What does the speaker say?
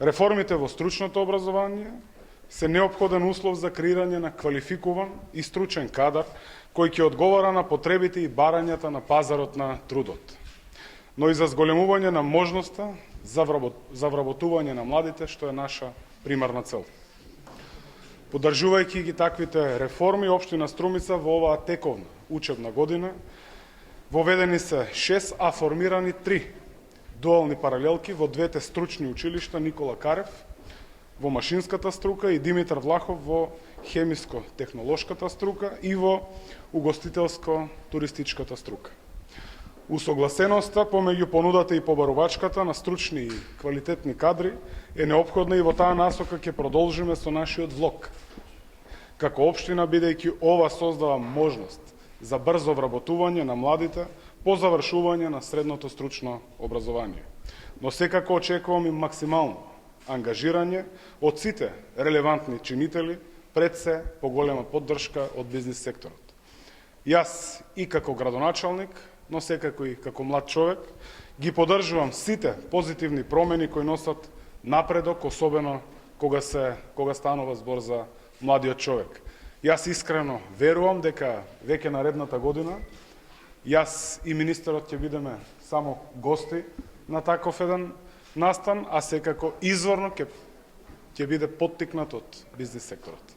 Реформите во стручното образование се неопходен услов за креирање на квалификуван и стручен кадар кој ќе одговара на потребите и барањата на пазарот на трудот, но и за зголемување на можноста за вработување на младите, што е наша примарна цел. Поддржувајќи ги таквите реформи, општина Струмица во оваа тековна учебна година воведени се 6, а формирани 3 дуални паралелки во двете стручни училишта Никола Карев во машинската струка и Димитар Влахов во хемиско-технолошката струка и во угостителско-туристичката струка. Усогласеноста помеѓу понудата и побарувачката на стручни и квалитетни кадри е неопходна и во таа насока ќе продолжиме со нашиот влог. Како општина, бидејќи ова создава можност за брзо вработување на младите по завршување на средното стручно образование. Но секако очекувам и максимално ангажирање од сите релевантни чинители, пред се поголема поддршка од бизнис секторот. Јас и како градоначалник, но секако и како млад човек, ги поддржувам сите позитивни промени кои носат напредок, особено кога станува збор за младиот човек. Јас искрено верувам дека веќе наредната година јас и министерот ќе бидеме само гости на таков еден настан, а секако изворно ќе биде поттикнат од бизнис секторот.